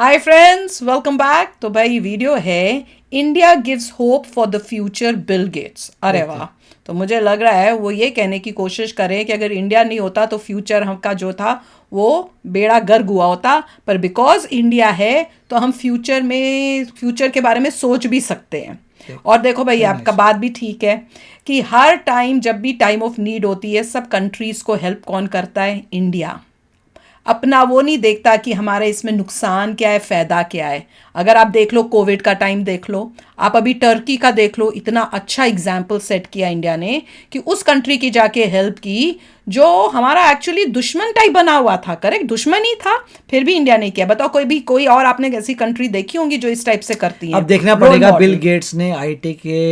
Hi friends, welcome back. तो भाई video है India gives hope for the future Bill Gates. अरे वाह। तो मुझे लग रहा है वो ये कहने की कोशिश करें कि अगर इंडिया नहीं होता तो फ्यूचर हमका जो था वो बेड़ा गर्क हुआ होता, पर बिकॉज इंडिया है तो हम फ्यूचर के बारे में सोच भी सकते हैं। और देखो भाई, आपका बात भी ठीक है कि हर टाइम जब भी टाइम ऑफ नीड होती है सब कंट्रीज़ को हेल्प कौन करता है? इंडिया। अपना वो नहीं देखता कि हमारे इसमें नुकसान क्या है, फ़ायदा क्या है। अगर आप देख लो, कोविड का टाइम देख लो, आप अभी टर्की का देख लो, इतना अच्छा एग्जाम्पल सेट किया इंडिया ने कि उस कंट्री की जाके हेल्प की जो हमारा एक्चुअली दुश्मन टाइप बना हुआ था। करेक्ट, दुश्मन ही था, फिर भी इंडिया ने किया। बताओ कोई और आपने ऐसी कंट्री देखी होंगी जो इस टाइप से करती है? अब देखना पड़ेगा बिल गेट्स ने आईटी के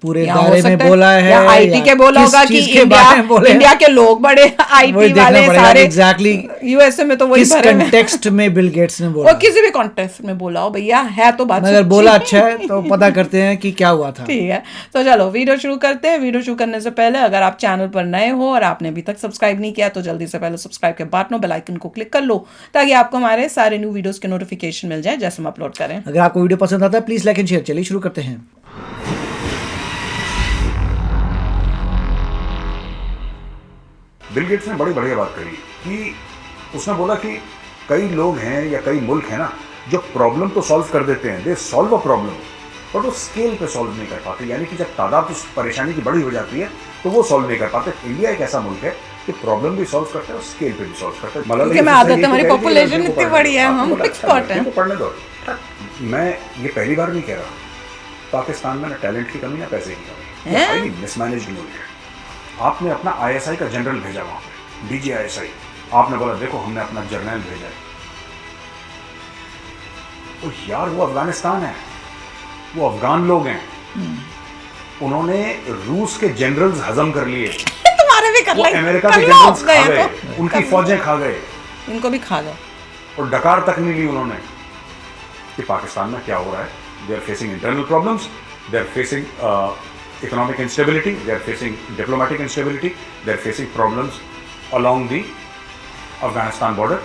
पूरे या हो दायरे में सकता है बोला है या आईटी के बोला किस होगा कि चीज के बारे में बोले इंडिया के लोग बड़े आईटी वाले सारे एग्जैक्टली यूएसए में तो वही किस भरे हुए हैं। कंटेक्स्ट में बिल गेट्स ने बोला और किसी भी कॉन्टेक्स्ट में बोला हो भैया, है तो बात मगर सच्ची। बोला अच्छा है तो पता करते हैं कि क्या हुआ था। ठीक है, तो चलो वीडियो शुरू करते हैं। वीडियो शुरू करने से पहले अगर आप चैनल पर नए हो और आपने अभी तक सब्सक्राइब नहीं किया तो जल्दी से पहले सब्सक्राइब के बटन बेल आइकन को क्लिक कर लो ताकि आपको हमारे सारे न्यू वीडियोस के नोटिफिकेशन मिल जाए जैसे हम अपलोड करें। अगर आपको वीडियो पसंद आता है प्लीज लाइक एंड शेयर। चलिए शुरू करते हैं। बिल गेट्स ने बड़ी बढ़िया बात कही कि उसने बोला कि कई लोग हैं या कई मुल्क हैं ना जो प्रॉब्लम तो सॉल्व कर देते हैं, they solve a problem, but वो स्केल पे सॉल्व नहीं कर पाते। यानी कि जब तादाद उस परेशानी की बड़ी हो जाती है तो वो सॉल्व नहीं कर पाते। इंडिया एक ऐसा मुल्क है कि प्रॉब्लम भी सॉल्व करते हैं और स्केल पे भी सॉल्व करते हैं। क्योंकि मैं आदत है, हमारी पॉपुलेशन इतनी बड़ी है, हम एक्सपर्ट हैं। पढ़ने दो। मैं ये पहली बार नहीं कह रहा, पाकिस्तान में ना टैलेंट की कमी ना पैसे की कमी है, हाईली मिसमैनेज्ड मुल्क है। आपने अपना आईएसआई का जनरल भेजा वहां पे, डीजीआईएसआई, आपने बोला देखो हमने अपना जर्नल भेजा है। तो यार वो अफगानिस्तान है, वो अफगान लोग हैं, उन्होंने रूस के जनरल्स हजम कर लिए, तुम्हारे भी कर लेंगे, अमेरिका के जनरल्स खा गए, उनकी फौजें खा गए, इनको भी खा दो। और डकार तक नहीं ली उन्होंने कि पाकिस्तान में क्या हो रहा है। They are facing internal problems, they are facing economic instability, they are facing diplomatic instability, they are facing problems along the Afghanistan border.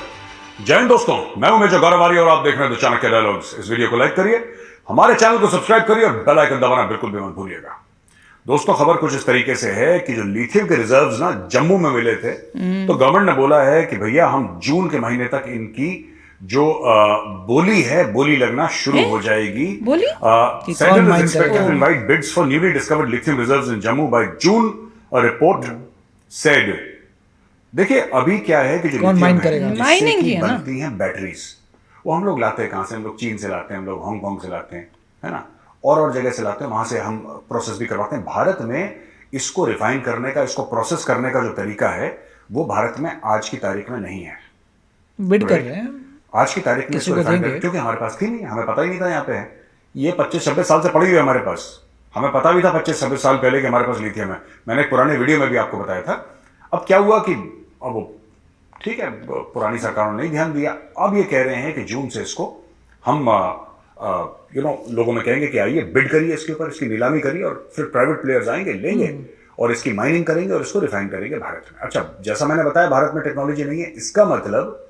जय हिंद दोस्तों, मैं हूं मेजर गौरवारी और आप देख रहे हैं द चाणक्य डायलॉग्स। इस वीडियो को लाइक करिए, हमारे चैनल को सब्सक्राइब करिए और बेल आइकन दबाना बिल्कुल भी मत भूलिएगा। दोस्तों, खबर कुछ इस तरीके से है कि जो लिथियम के रिजर्व्स ना जम्मू में मिले थे, तो गवर्नमेंट ने बोला है कि भैया हम जून के महीने तक इनकी जो बोली है, बोली लगना शुरू हो जाएगी। बोली? Central is expected to invite bids for newly discovered lithium reserves in Jammu by June, a report said. देखिए अभी क्या है कि जो लिथियम है माइनिंग की बनती हैं बैटरीज, वो हम लोग लाते हैं कहां से? हम लोग चीन से लाते हैं, हम लोग हांगकांग से लाते हैं, है ना, और जगह से लाते हैं, वहां से हम प्रोसेस भी करवाते हैं। भारत में इसको रिफाइन करने का, इसको प्रोसेस करने का जो तरीका है वो भारत में आज की तारीख में नहीं है। बिड कर रहे हैं आज की तारीख में इसको रिफाइन करके, क्योंकि हमारे पास थी नहीं, हमें पता ही नहीं था यहाँ पे है। ये 25-26 साल से पड़ी हुई है हमारे पास। हमें पता भी था 25-26 साल पहले कि हमारे पास लिथियम है। मैंने एक पुराने वीडियो में भी आपको बताया था। अब क्या हुआ कि अब वो ठीक है, पुरानी सरकारों ने नहीं ध्यान दिया। अब ये कह रहे हैं कि जून से इसको हम लोगों में कहेंगे कि आइए बिड करिए इसके ऊपर, इसकी नीलामी करिए और फिर प्राइवेट प्लेयर्स आएंगे, लेंगे और इसकी माइनिंग करेंगे और इसको रिफाइन करेंगे भारत में। अच्छा, जैसा मैंने बताया भारत में टेक्नोलॉजी नहीं है, इसका मतलब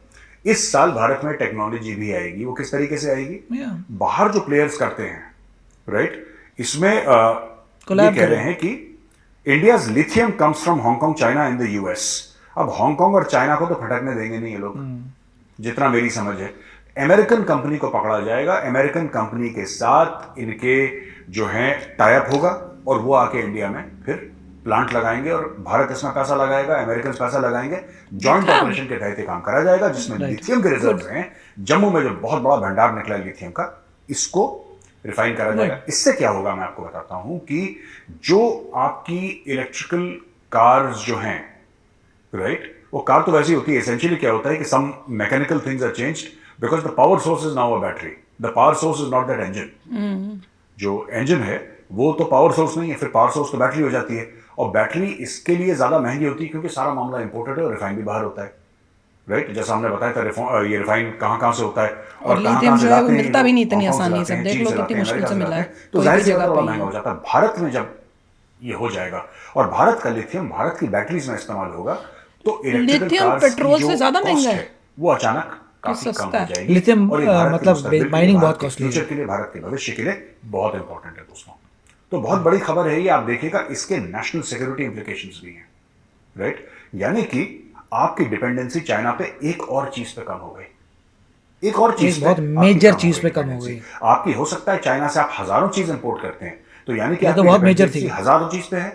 इस साल भारत में टेक्नोलॉजी भी आएगी। वो किस तरीके से आएगी? बाहर जो प्लेयर्स करते हैं, राइट, इसमें ये कह रहे हैं कि India's lithium comes from Hong Kong, China and the US. अब हांगकांग और चाइना को तो फटकने देंगे नहीं ये लोग, जितना मेरी समझ है। अमेरिकन कंपनी को पकड़ा जाएगा, अमेरिकन कंपनी के साथ इनके जो है टाई अप होगा और वो आके इंडिया में फिर प्लांट लगाएंगे और भारत इसमें पैसा लगाएगा, अमेरिकन पैसा लगाएंगे। जॉइंट ऑपरेशन के तहत काम करा जाएगा जिसमें लिथियम के रिजर्व्स हैं। जम्मू में जो बहुत बड़ा भंडार निकला है लिथियम का, इसको रिफाइन करा जाएगा। इससे क्या होगा मैं आपको बताता हूं कि जो आपकी इलेक्ट्रिकल कार्स जो हैं, राइट, वो कार तो वैसी होती है। एसेंशियली क्या होता है कि some mechanical things are changed because the power source is now a battery. The power source is not that engine. जो इंजन है वो तो पावर सोर्स नहीं है, फिर पावर सोर्स तो बैटरी हो जाती है। और बैटरी इसके लिए ज्यादा महंगी होती है क्योंकि सारा मामला इंपोर्टेड है और रिफाइन भी बाहर होता है, राइट। जैसा हमने बताया था, ये रिफाइन कहां से होता है और लिथियम जो है वो मिलता भी नहीं इतनी आसानी से। देख लो कितनी मुश्किल से मिला है, तो जाहिर सी बात है महंगा हो जाता है। भारत में जब ये हो जाएगा और भारत का लिथियम भारत की बैटरीज में इस्तेमाल होगा तो लिथियम पेट्रोल से ज्यादा महंगा है, वो अचानक काफी कम सस्ता हो है। जाएगी। लिथियम, और ये भारत के मतलब मुस्तकबिल के लिए, माइनिंग बहुत भारत के कॉस्टली है। फ्यूचर के लिए, भारत के भविष्य के लिए बहुत इंपॉर्टेंट है दोस्तों। तो बहुत बड़ी खबर है ये, आप देखिएगा इसके नेशनल सिक्योरिटी इंप्लीकेशंस भी हैं, राइट। यानी कि आपकी डिपेंडेंसी चाइना पे एक और चीज पे कम हो गई, एक और चीज एक पे बहुत आपकी मेजर कम हो चीज गई पे कम हो डिपेंडेंसी। गई। आपकी हो सकता है चाइना से आप हजारों चीज इंपोर्ट करते हैं, तो यानी कि ये तो आपकी बहुत मेजर डिपेंडेंसी थी। हजारों चीज पे है,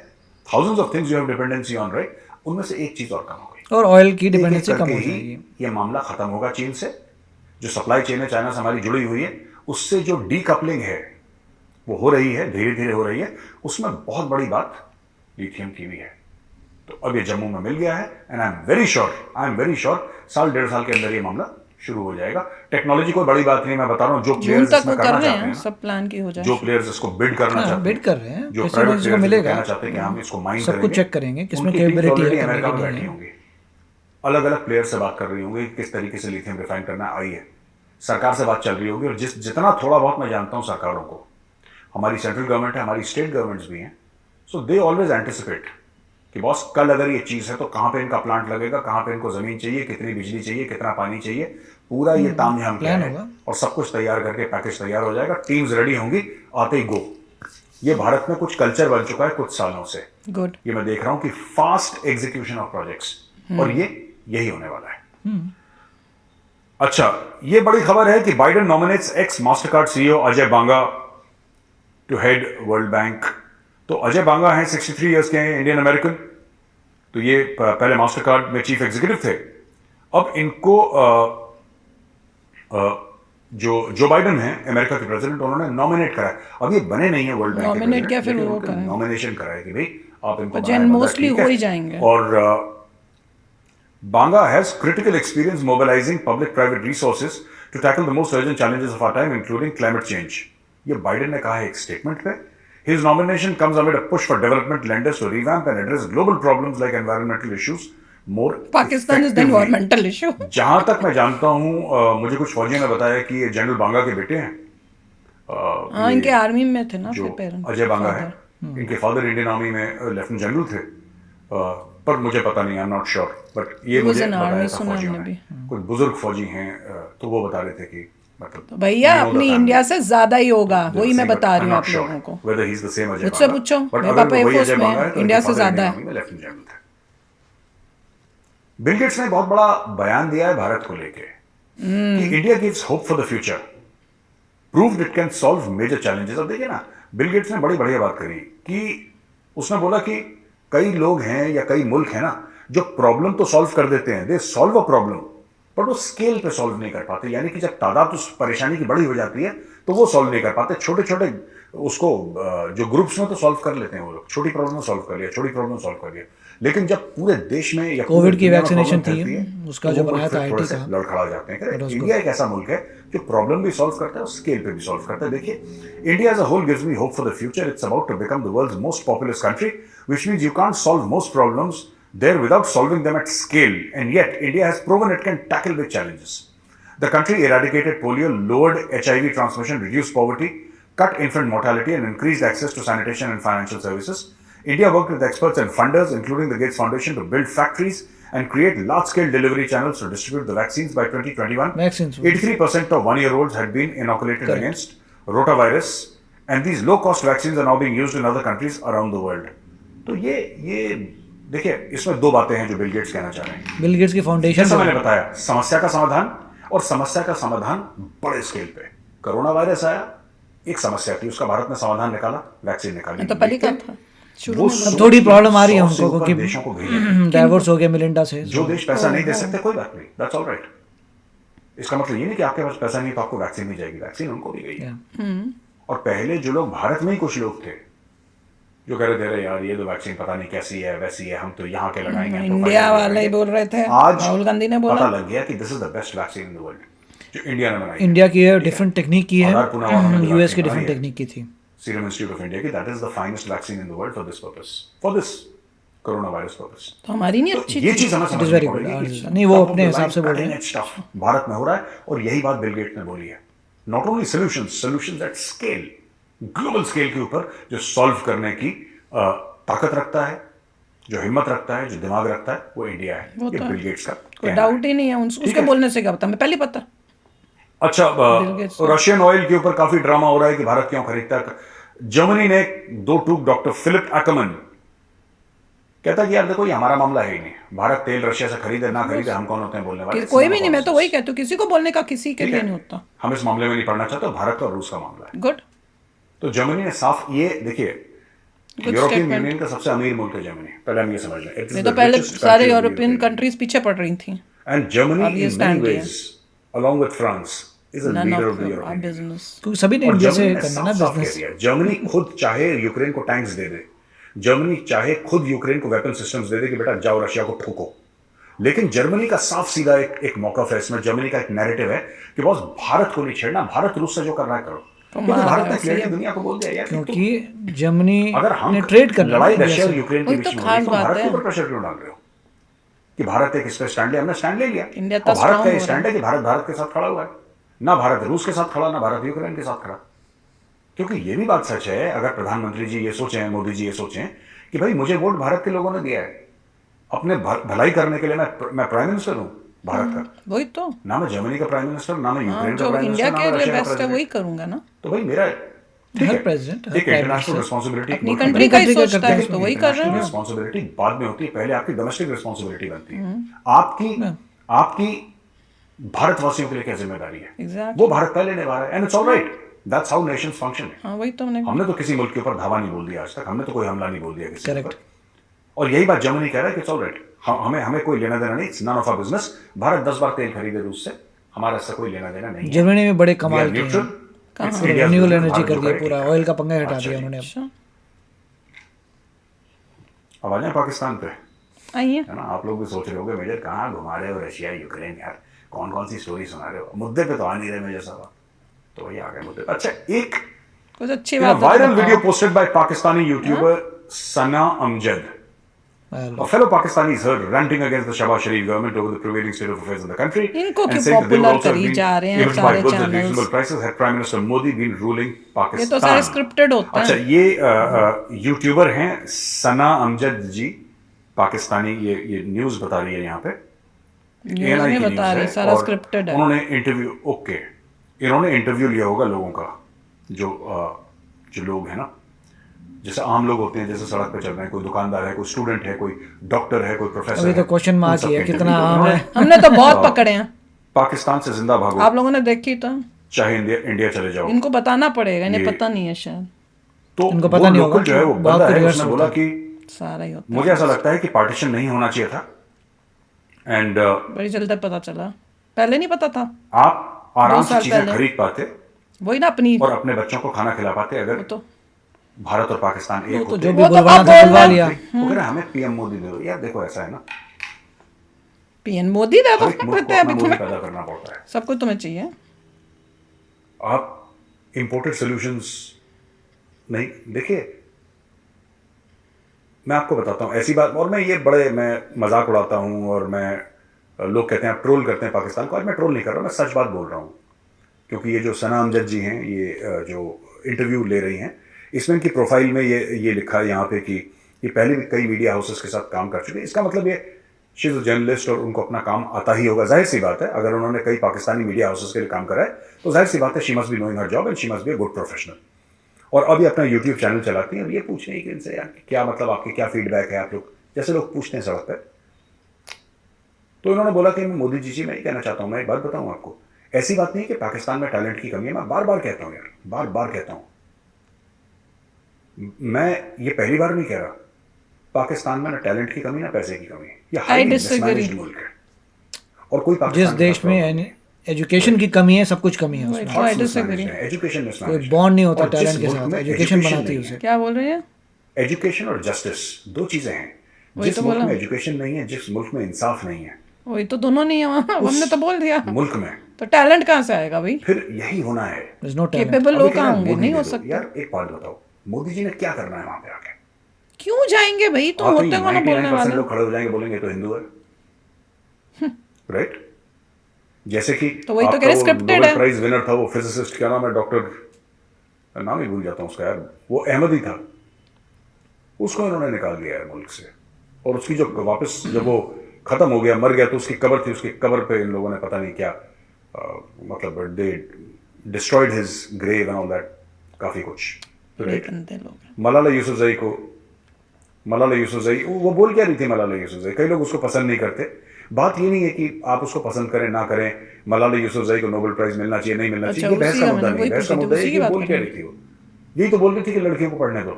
thousands of things you have dependency on, right. उनमें से एक चीज और कम हो गई, और ऑयल की एक एक डिपेंडेंसी कम करके हो ही जाएगी। ये मामला खत्म होगा चीन से। जो सप्लाई चेन है चाइना से हमारी जुड़ी हुई है, उससे जो डीकपलिंग है वो हो रही है, धीरे धीरे हो रही है। उसमें बहुत बड़ी बात लिथियम की भी है। तो अब ये जम्मू में मिल गया है, and I am very sure साल 1.5 साल के अंदर ये मामला शुरू हो जाएगा। टेक्नोलॉजी कोई बड़ी बात नहीं, मैं बता रहा हूं। जो जून प्लेयर्स तक इसमें वो कर करना रहे चाहते हैं, हैं, सब प्लान की हो जाए। जो प्लेयर्स इसको बिड करना हाँ, चाहते बिड हैं, कर रहे हैं, जो किसी न प्राइवेट किसी को प्लेयर्स मिलेगा। कहना चाहते हैं कि हम इसको माइन सब करेंगे, कुछ चेक करेंगे किसमें उनकी टीम कैपेबिलिटी है ऑलरेडी करने अमेरिका के में लिए। बैठी होंगी, अलग अलग प्लेयर से बात कर रही होंगी कि किस तरीके से लिथियम रिफाइन करना आई है। सरकार से बात चल रही होगी, और जितना थोड़ा बहुत मैं जानता हूं सरकारों को, हमारी सेंट्रल गवर्नमेंट है, हमारी स्टेट गवर्नमेंट्स भी हैं, सो दे ऑलवेज एंटिसिपेट कि बॉस कल अगर ये चीज है तो कहां पे इनका प्लांट लगेगा, कहां पे इनको जमीन चाहिए, कितनी बिजली चाहिए, कितना पानी चाहिए, पूरा ये तामझाम क्या प्लान है, होगा। और सब कुछ तैयार करके पैकेज तैयार हो जाएगा, टीम्स रेडी होंगी, आते ही गो। ये भारत में कुछ कल्चर बन चुका है कुछ सालों से। गुड। ये मैं देख रहा हूं कि फास्ट एग्जीक्यूशन ऑफ प्रोजेक्ट्स, और ये यही होने वाला है। अच्छा, ये बड़ी खबर है कि Biden nominates ex Mastercard CEO Ajay Banga to head World Bank. तो अजय बांगा हैं, 63 इयर्स के हैं, इंडियन अमेरिकन। तो ये पहले मास्टरकार्ड में चीफ एग्जीक्यूटिव थे। अब इनको जो बाइडेन हैं अमेरिका के प्रेसिडेंट, उन्होंने नॉमिनेट करा है। अब ये बने नहीं है वर्ल्ड बैंक के नॉमिनेट क्या, प्रेसिडेंट, फिर लेकिन वो उनका करें। नॉमिनेशन करा है कि भाई आप इनको जैन बनाएं, मोस्टली ठीक हो है। ही जाएंगे। और Banga has critical experience mobilizing public-private resources to tackle the most urgent challenges of our time, including climate change. ये बाइडेन ने कहा है एक स्टेटमेंट पे। His nomination comes amid a push for development lenders to revamp and address global problems like environmental issues more Pakistan is the effectively. Environmental issue. जहां तक मैं जानता हूं, मुझे कुछ फौजियों ने बताया कि ये जनरल बांगा के बेटे हैं। हाँ, ये इनके आर्मी में थे ना जो फिर पेरेंट्स। अजय बांगा है, इनके फादर इंडियन आर्मी में लेफ्टिनेंट जनरल थे, पर मुझे पता नहीं, I am not sure, but ये He was मुझे in बताया army, था सुना फौजियों हमने ने। भी। कुछ बुजुर्ग फौजी हैं, तो वो बता रहे थे कि मतलब तो भैया we know the अपनी family. इंडिया से ज्यादा ही होगा, They're वही the मैं same, बता but रही I'm हूँ not आप sure लोगों को। whether he's the same Ajay मुझसे बांगा. पूछो, But मेरे अगर पापा वही एयरफोर्स अजय में बांगा हैं, है, तो इंडिया इनके से father ज्यादा इंडियन है। आर्मी में लेफ्टिनेंट जनरल थे। बिल गेट्स ने बहुत बड़ा बयान दिया है भारत को लेके कि India gives hope for the future, proved it can solve major challenges. अब देखिए ना, बिल गेट्स ने बड़ी बढ़िया बात करी कि उसने बोला कि कई लोग हैं या कई मुल्क हैं ना जो प्रॉब्लम तो सॉल्व कर देते हैं, दे सॉल्व अ प्रॉब्लम, पर वो स्केल पे सॉल्व नहीं कर पाते। यानी कि जब तादाद उस परेशानी की बड़ी हो जाती है तो वो सॉल्व नहीं कर पाते। छोटे छोटे उसको जो ग्रुप्स में तो सॉल्व कर लेते हैं वो लोग, छोटी प्रॉब्लम सॉल्व कर लिया, छोटी प्रॉब्लम सॉल्व कर लिया, लेकिन जब पूरे देश में या कोविड की दुनिया में वैक्सीनेशन प्रॉब्लम थी, फैलती है, उसका तो जो वो बनाया फिर था थोड़े IT से का, लड़खड़ा जाते हैं। but उसको- इंडिया एक ऐसा मुल्क है जो प्रॉब्लम भी सॉल्व करता है और स्केल पे भी सॉल्व करता है। देखिए, India as a whole gives me hope for the future. It's about to become the world's most populous country, which means you can't solve most problems there without solving them at scale, and yet India has proven it can tackle big challenges. The country eradicated polio, lowered HIV transmission, reduced poverty, cut infant mortality, and increased access to sanitation and financial services. India worked with experts and funders, including the Gates Foundation, to build factories and create large-scale delivery channels to distribute the vaccines. By 2021, Vaccines. 83% of one-year-olds had been inoculated Correct. against rotavirus, and these low-cost vaccines are now being used in other countries around the world. तो ये देखिए, इसमें दो बातें हैं जो Bill Gates कहना चाह रहे हैं। बिल गेट्स की फाउंडेशन जैसा मैंने बताया, समस्या का समाधान, और समस्या का समाधान बड़े स्केल पे। कोरोना वायरस आया, एक समस्या थी, उसका भारत ने समाधान निकाला, वैक्सीन निकाली। तो पहले क्या था शुरू वो में? सोच थोड़ी के प्रॉब्लम आ रही है 100 से उनको ऊपर क्योंकि देशों को भेजे। डाइवोर्स हो गया मिलिंडा से। जो देश पैसा नहीं दे सकते, कोई बात नहीं, दैट्स ऑल राइट। इसका मतलब ये नहीं कि आपके पास पैसा नहीं तो आपको वैक्सीन नहीं जाएगी, वैक्सीन उनको भी गई है। और पहले जो लोग, भारत में ही कुछ लोग थे जो कह रहे थे, अरे यार ये तो वैक्सीन पता नहीं कैसी है, वैसी है, हम तो यहाँ के लगाएंगे, हम तो इंडिया फाइजर वाले ही लगाएंगे। बोल रहे थे, आज राहुल गांधी ने पता बोला लग गया कि this is the best vaccine in the world जो इंडिया ने बनाई है। इंडिया की डिफरेंट टेक्निक की है, और पुणे वालों ने जो यूएस की vaccine डिफरेंट बनाई है, टेक्निक की थी। सीरम इंस्टीट्यूट ऑफ इंडिया की, that is the finest vaccine in the world for this purpose, for this corona virus purpose. तो हमारी नहीं तो अच्छी ये थी। चीज हमें It is समझनी very good. पड़ेगी कि नहीं, वो top of अपने the हिसाब line से बोल रहे cutting हैं। edge stuff भारत में हो रहा है, और यही बात बिल गेट्स ने बोली है। Not only solutions at scale, global scale के ऊपर जो सॉल्व करने की ताकत रखता है, जो हिम्मत रखता है, जो दिमाग रखता है, वो इंडिया है। वो ये तो बिल गेट्स का कोई कहना है। डाउट ही नहीं है उसके है। बोलने से क्या पता, मैं पहले पता। अच्छा, बिल गेट्स का। रशियन ऑयल के ऊपर काफी ड्रामा हो रहा है कि भारत क्यों खरीदता है। जर्मनी ने दो टूक डॉक्टर फिलिप एक्मन कहता है कि यार देखो, ये हमारा मामला है ही नहीं, भारत तेल रशिया से खरीदे ना खरीदे, हम कौन होते हैं बोलने वाले। कोई भी नहीं, मैं तो वही कहती हूँ, किसी को बोलने का किसी के ठीक लिए है, नहीं होता। हम इस मामले में नहीं पढ़ना चाहते, भारत और रूस का मामला है। गुड तो जर्मनी ने साफ, ये देखिए, गुड यूरोपियन स्टेटमेंट। यूनियन का सबसे अमीर मुल्क है जर्मनी, पहले हम ये समझ लें। नहीं तो पहले सारे यूरोपियन कंट्रीज पीछे पड़ रही थी। एंड जर्मनी अब ये इन मेनी स्टैंड लिया। Which along with France is a none leader of of the our European. Business. क्योंकि सभी ने और इंडिया जर्मनी से ने करना साफ ना साफ कह बिजनेस। दिया, जर्मनी खुद चाहे यूक्रेन को टैंक्स दे दे, जर्मनी चाहे खुद यूक्रेन को वेपन सिस्टम्स दे दे कि बेटा जाओ रशिया को ठोको, लेकिन जर्मनी का साफ सीधा एक मौका है इसमें। जर्मनी का एक नैरेटिव है कि बॉस भारत को नहीं छेड़ना, भारत रूस से जो कर रहा है करो। क्योंकि भारत ने क्लियरली दुनिया को बोल दिया यार, क्योंकि जर्मनी अगर हम ने ट्रेड करना लड़ाई इंडिया रशिया और से। यूक्रेन के वही बीच तो में हो रही है, खास तो बात भारत के है। ऊपर प्रेशर क्यों डाल रहे हो कि भारत एक इस पे स्टैंड लिया? हमने स्टैंड ले लिया, इंडिया और तो भारत strong का ये हो स्टैंड रहा है कि भारत भारत के साथ खड़ा हुआ है, ना भारत रूस के साथ खड़ा, ना भारत यूक्रेन के साथ खड़ा। क्योंकि ये भी बात सच है, अगर प्रधानमंत्री जी ये सोचें, मोदी जी ये सोचें कि भाई मुझे वोट भारत के लोगों ने दिया है, अपने भलाई करने के लिए मैं प्राइम मिनिस्टर हूं भारत का, वही तो। ना मैं जर्मनी का प्राइम मिनिस्टर, ना मैं हाँ, यूक्रेन का जो प्राइम इंडिया मिनिस्टर, ना के मैं लिए रशिया का बेस्ट है वही प्रेसिडेंट। करूंगा ना। तो भाई मेरा ठीक हर है, president, हर एक prime इंटरनेशनल minister रिस्पॉन्सिबिलिटी अपनी कंट्री का ही country का सोचता करते है हैं, तो वही कर रहे हैं। रिस्पॉन्सिबिलिटी बाद में होती है, पहले आपकी डोमेस्टिक रिस्पॉन्सिबिलिटी बनती है। आपकी भारतवासियों के लिए क्या जिम्मेदारी है, Exactly. वो भारत पहले निभा रहा है, and it's alright, that's how Nations function. हाँ वही तो हमने हमने तो किसी मुल्क के ऊपर धावा नहीं बोल दिया आज तक, हमने तो कोई हमला नहीं बोल दिया किसी के Correct. ऊपर, और यही बात जर्मनी कह रहा है कि इट्स ऑलराइट, हमें हमें कोई लेना देना नहीं, it's none of our business. Bharat 10 बार तेल खरीदे रूस से, हमारा इससे कोई लेना देना नहीं है। जर्मनी में बड़े We are कमाल किए neutral. हैं, It's India's renewable business, energy Bharat कर जो दिया करे पूरा, ठीक है। ऑयल का पंगा हटा अच्छा दिया जी। उन्होंने। अच्छा अब आ जाए पाकिस्तान पे, आइए। है ना। आप लोग भी सोच रहे होंगे मेजर कहाँ घुमा रहे हो रशिया यूक्रेन, यार कौन कौन सी स्टोरी सुना रहे हो, मुद्दे पे तो आ नहीं रहे मेजर साहब, तो वही आ गए मुद्दे पे। अच्छा, एक कुछ अच्छी बात है तो वायरल बताओ। Video posted by Pakistani YouTuber Sana Amjad. A fellow Pakistani is heard ranting against the Shahbaz Sharif government over the prevailing state of affairs in the country. इनको and क्यों saying that they will popular also have करी been जा रहे हैं able to सारे buy goods at channels? reasonable prices had Prime Minister Modi been ruling ये Pakistan. तो सारे स्क्रिप्टेड होते अच्छा, हैं। ये यूट्यूबर हैं सना अमजद जी, पाकिस्तानी, ये न्यूज बता रही है यहाँ पे, न्यूज़ ANI नहीं की बता न्यूज़ रही, है, सारा और स्क्रिप्टेड है। उन्होंने इंटरव्यू, ओके, इन्होंने इंटरव्यू लिया होगा लोगों का, जो लोग हैं ना, जैसे आम लोग होते हैं, जैसे सड़क पे चल रहे हैं, कोई दुकानदार है, कोई स्टूडेंट है, कोई डॉक्टर है, कोई प्रोफेसर अभी है, तो क्वेश्चन उन मार्क सब ही है के कितना interview आम है। इन्होंने हमने तो बहुत पकड़े हैं। पाकिस्तान से जिंदा भागो, आप लोगों ने देखी तो, चाहे इंडिया चले जाओ। इनको बताना पड़ेगा, इन्हें ये- पता नहीं है शायद, तो इनको वो पता नहीं लोकल होगा, जो है वो बहुत बंदा है, रिवर्स उसने होता बोला है। कि सारा ही होता मुझे ऐसा लगता है कि पार्टीशन नहीं होना चाहिए था, एंड है। बड़ी जल्दी पता चला, पहले नहीं पता था। आप आराम 2 से साल चीजें पहले। खरीद पाते वही ना अपनी, और अपने बच्चों को खाना खिला पाते अगर वो तो भारत और पाकिस्तान एक तो होते। जो भी वो तो बुलवाना अब था बोल बुलवा रहे लिया। वो कह रहे हैं, हमें पीएम मोदी दे दो। यार देखो, ऐसा है ना, पीएम मोदी दे हर एक तो मुल्क करते को हैं अपना अभी मोदी तुम्हें, पैदा करना पड़ता है। सब कुछ तुम्हें चाहिए। आप इंपोर्टेड सॉल्यूशंस नहीं, देखिए मैं आपको बताता हूँ ऐसी बात, और मैं मजाक उड़ाता हूँ, और लोग कहते हैं आप ट्रोल करते हैं पाकिस्तान को, आज मैं ट्रोल नहीं कर रहा, मैं सच बात बोल रहा हूँ। क्योंकि ये जो सना अमजद जी हैं, ये जो इंटरव्यू ले रही हैं, इसमें इनकी प्रोफाइल में ये लिखा है यहाँ पे कि ये पहले भी कई मीडिया हाउसेस के साथ काम कर चुके हैं। इसका मतलब ये शी इज़ अ जर्नलिस्ट और उनको अपना काम आता ही होगा। जाहिर सी बात है, अगर उन्होंने कई पाकिस्तानी मीडिया हाउसेस के लिए काम करा है तो जाहिर सी बात है she must be knowing her job and she must be a good professional. और अब ये अपना यूट्यूब चैनल चलाती हैं। अब ये पूछ रही है कि इनसे यार क्या मतलब, आपके क्या फीडबैक है, आप लोग जैसे लोग पूछते हैं सड़क पर। तो इन्होंने बोला कि मोदी जी मैं ये कहना चाहता हूँ, मैं एक बात बताऊँ आपको, ऐसी बात नहीं है कि पाकिस्तान में टैलेंट की कमी है। मैं बार बार कहता हूँ यार, बार बार कहता हूँ, मैं ये पहली बार नहीं कह रहा, पाकिस्तान में ना टैलेंट की कमी ना पैसे की कमी है। ये हाईली मिसमैनेज्ड मुल्क है। और कोई जिस पाकिस्तान देश में एजुकेशन की कमी है, सब कुछ कमी है उसमें। I disagree. एजुकेशन कोई बॉन्ड नहीं होता टैलेंट के साथ, एजुकेशन बनाती है उसे। क्या बोल रहे हैं? एजुकेशन और जस्टिस दो चीजें हैं। वही जिस तो मुल्क बोला। में एजुकेशन नहीं है, जिस मुल्क में इंसाफ नहीं है, वही तो दोनों नहीं है वहाँ, हमने तो बोल दिया। मुल्क में तो टैलेंट कहाँ से आएगा भाई? फिर यही होना है। There's no talent. केपेबल अभी लोग कह रहे कहाँ हैं होंगे? मोदी नहीं दे हो दो। सकता। यार एक बात बताओ, मोदी जी ने क्या करना है वहां पे आके? क्यों जाएंगे भाई? तुम आप होते कौन हो बोलने 99% वाले? लोग खड़े हो जाएंगे, बोलेंगे ये तो हिंदू है, राइट? जैसे कि तो वही तो आपका कह रहे, वो scripted नोबेल है। प्राइज विनर था, वो फिजिसिस्ट, क्या नाम है, डॉक्टर, नाम ही भूल जाता हूँ उसका यार, वो अहमदी था, उसको इन्होंने निकाल दिया है मुल्क से। और उसकी जो वापस जब वो खत्म हो गया, मर गया, तो उसकी कब्र थी, उसकी कब्र पे इन लोगों ने पता नहीं क्या मतलब they destroyed his grave and all that, काफी कुछ। गंदे लोग। मलाला यूसुफजई वो बोल क्या रही थी? मलाला यूसुफजई, कई लोग उसको पसंद नहीं करते। बात ये नहीं है कि आप उसको पसंद करें ना करें, मलाला यूसुफजई को नोबेल प्राइज मिलना चाहिए नहीं मिलना चाहिए, ये बहस का मुद्दा नहीं। बहस का मुद्दा है कि बोल क्या रही थी वो। यही तो बोल रही थी कि लड़कियों को पढ़ने दो,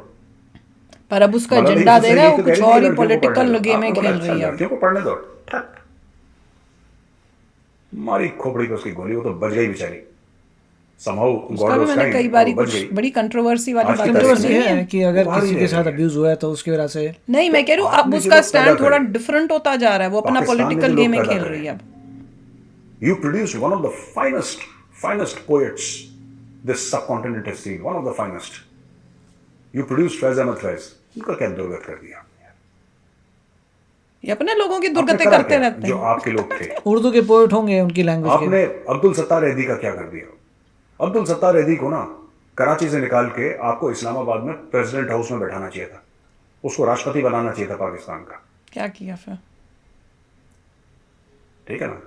पर अब उसका एजेंडा दे रहा है वो कुछ और ही पॉलिटिकल गेम में खेल रही है। लड़कियों को पढ़ने दो, मारी खोपड़ी पे उसकी गोली, वो तो बच गई बेचारी। उसका भी मैंने कई बार कुछ बड़ी कंट्रोवर्सी वाली बात कंट्रोवर्सी है कि अगर किसी के साथ अब्यूज हुआ है तो उसकी वजह से नहीं, मैं कह रही हूँ अब उसका स्टैंड थोड़ा डिफरेंट होता जा रहा है, वो अपना पॉलिटिकल गेम में खेल रही है अब। You produced one of the finest poets this subcontinent has seen, one of the finest. You produced Faiz Ahmad Faiz, उनका क्या दुर्गत कर दिया? ये अपने लोगों की दुर्गतें करते रहते हैं जो आपके लोग थे। उर्दू के पोएट होंगे उनकी लैंग्वेज के। आपने अब्दुल सत्तार एदी का क्या कर दिया? अब्दुल सत्तार एदी को ना कराची से निकाल के आपको इस्लामाबाद में प्रेसिडेंट हाउस में बैठाना चाहिए था, उसको राष्ट्रपति बनाना चाहिए था पाकिस्तान का। क्या किया फिर? ठीक है ना?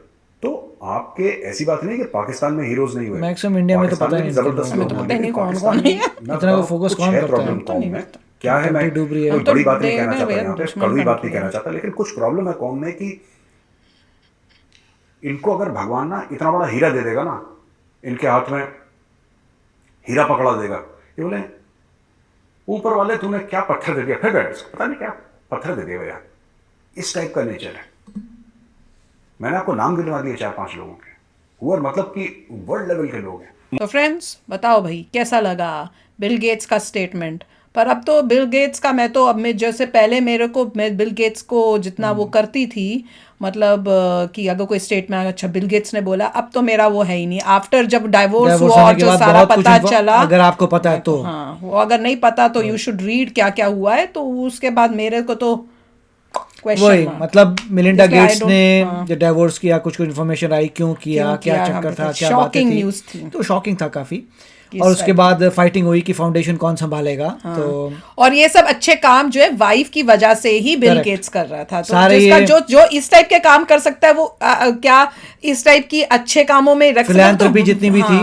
तो आपके ऐसी बात नहीं कि पाकिस्तान में हीरोज नहीं हुए, मैक्सिमम इंडिया में तो पता नहीं, जबरदस्त लोग हैं, कौन है इतना को फोकस कौन करता है? कौम में क्या है, मैं कोई बड़ी बात नहीं कहना चाहता यहाँ पे, कड़वी बात नहीं कहना चाहता, लेकिन कुछ प्रॉब्लम है कौम में कि इनको अगर भगवान ना इतना बड़ा हीरा दे देगा ना, इनके हाथ में हीरा पकड़ा देगा, ये बोले ऊपर वाले तूने क्या पत्थर दे दिया, फिर पता नहीं क्या पत्थर दे दिया यार, इस टाइप का नेचर है। मैंने आपको नाम गिनवा दिए 4-5 लोगों के, और मतलब कि वर्ल्ड लेवल के लोग हैं। तो फ्रेंड्स बताओ भाई कैसा लगा बिल गेट्स का स्टेटमेंट? पर अब तो बिल गेट्स का मैं जैसे पहले मैं बिल गेट्स को जितना वो करती थी, मतलब कि अगर कोई स्टेटमेंट अच्छा बिल गेट्स ने बोला, अब तो मेरा वो है ही नहीं। आफ्टर जब डाइवोर्स हुआ और जो सारा पता चला, अगर आपको पता है तो हाँ, वो अगर नहीं पता तो यू शुड रीड क्या क्या हुआ है, तो उसके बाद मेरे को तो वही मतलब मिलिंडा गेट्स ने जो डाइवोर्स किया, कुछ इन्फॉर्मेशन आई क्यों किया, क्या चक्कर था, क्या बातें थी, तो शॉकिंग था काफी। और उसके बाद फाइटिंग हुई कि फाउंडेशन कौन संभालेगा। हाँ। तो और ये सब अच्छे काम जो है वाइफ की वजह से ही बिल गेट्स कर रहा था, तो जिसका जो इस टाइप के काम कर सकता है वो क्या इस टाइप की अच्छे कामों में रख फिलैंथ्रोपी जितनी भी थी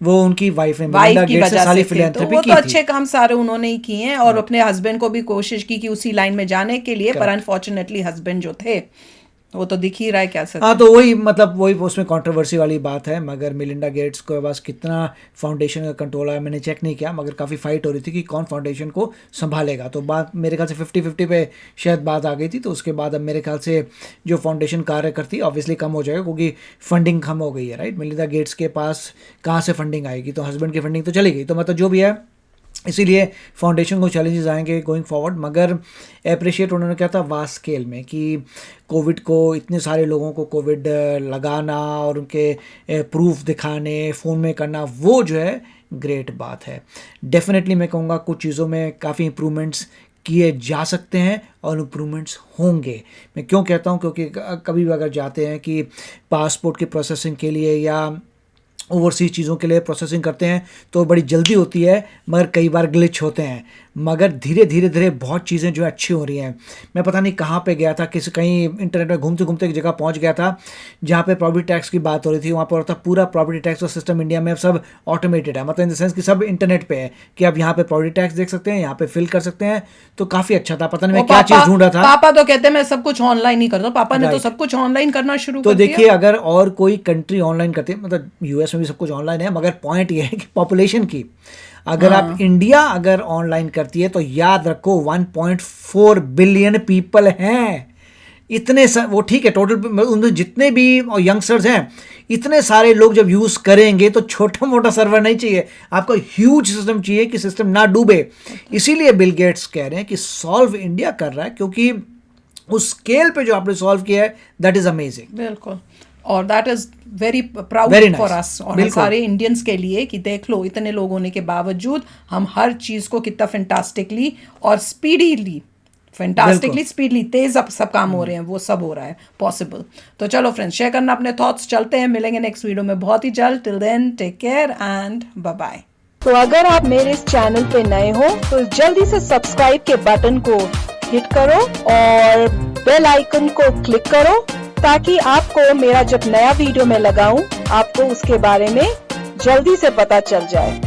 वो उनकी वाइफ ने, वाइफ की वजह से फिलैंथ्रोपी वो तो अच्छे काम सारे उन्होंने ही किए हैं, और अपने हस्बैंड को भी कोशिश की कि उसी लाइन में जाने के लिए, पर अनफॉर्चुनेटली हस्बैंड जो थे वो तो दिख ही रहा है कैसे। हाँ, तो वही मतलब वही उसमें कंट्रोवर्सी वाली बात है। मगर मिलिंडा गेट्स को पास कितना फाउंडेशन का कंट्रोल है मैंने चेक नहीं किया, मगर काफ़ी फाइट हो रही थी कि कौन फाउंडेशन को संभालेगा। तो बात मेरे ख्याल से 50-50 पे शायद बात आ गई थी। तो उसके बाद अब मेरे ख्याल से जो फाउंडेशन कार्य करती है ऑब्वियसली कम हो जाएगा, क्योंकि फंडिंग कम हो गई है, राइट। मिलिंडा गेट्स के पास कहाँ से फंडिंग आएगी? तो हस्बैंड की फंडिंग तो चली गई, तो मतलब जो भी है, इसीलिए फाउंडेशन को चैलेंजेस आएंगे गोइंग फॉरवर्ड। मगर अप्रिशिएट उन्होंने किया था वास्ट स्केल में कि कोविड को इतने सारे लोगों को कोविड लगाना और उनके प्रूफ दिखाने फ़ोन में करना, वो जो है ग्रेट बात है। डेफिनेटली मैं कहूँगा कुछ चीज़ों में काफ़ी इंप्रूवमेंट्स किए जा सकते हैं और इम्प्रूवमेंट्स होंगे। मैं क्यों कहता हूँ? क्योंकि कभी भी अगर जाते हैं कि पासपोर्ट की प्रोसेसिंग के लिए या ओवरसीज चीज़ों के लिए प्रोसेसिंग करते हैं तो बड़ी जल्दी होती है, मगर कई बार ग्लिच होते हैं। मगर धीरे धीरे बहुत चीज़ें जो अच्छी हो रही हैं। मैं पता नहीं कहाँ पे गया था, कहीं इंटरनेट में घूमते घूमते एक जगह पहुँच गया था जहाँ पे प्रॉपर्टी टैक्स की बात हो रही थी। वहाँ पर था पूरा प्रॉपर्टी टैक्स का सिस्टम इंडिया में अब सब ऑटोमेटेड है, मतलब इन द सेंस कि सब इंटरनेट पे है कि अब यहाँ पे प्रॉपर्टी टैक्स देख सकते हैं, यहाँ पे फिल कर सकते हैं। तो काफ़ी अच्छा था। पता नहीं मैं क्या चीज़ ढूंढ रहा था। पापा तो कहते हैं मैं सब कुछ ऑनलाइन ही करता हूँ। पापा ने तो सब कुछ ऑनलाइन करना शुरू कर दिया। तो देखिए, अगर और कोई कंट्री ऑनलाइन करती है, मतलब यूएस में भी सब कुछ ऑनलाइन है, मगर पॉइंट ये है कि पॉपुलेशन की अगर आप इंडिया अगर ऑनलाइन करती है तो याद रखो 1.4 बिलियन पीपल हैं। इतने वो ठीक है, टोटल उनमें जितने भी यंगस्टर्स हैं, इतने सारे लोग जब यूज़ करेंगे तो छोटा मोटा सर्वर नहीं चाहिए, आपको ह्यूज सिस्टम चाहिए कि सिस्टम ना डूबे। इसीलिए बिल गेट्स कह रहे हैं कि सॉल्व इंडिया कर रहा है, क्योंकि उस स्केल पे जो आपने सॉल्व किया है दैट इज अमेजिंग। बिल्कुल, और that is very proud for us और सारे इंडियंस के लिए कि देख लो इतने लोग होने के बावजूद हम हर चीज़ को कितना फैंटास्टिकली और स्पीडली तेज अब सब काम हो रहे हैं, वो सब हो रहा है पॉसिबल। तो चलो फ्रेंड्स, शेयर करना अपने थॉट्स। चलते हैं, मिलेंगे नेक्स्ट वीडियो में बहुत ही जल्द। Till then take care and bye bye. तो अगर आप मेरे इस चैनल पे नए हो तो जल्दी से सब्सक्राइब के बटन को हिट करो और बेल आइकन को क्लिक करो ताकि आपको मेरा जब नया वीडियो मैं लगाऊं आपको उसके बारे में जल्दी से पता चल जाए।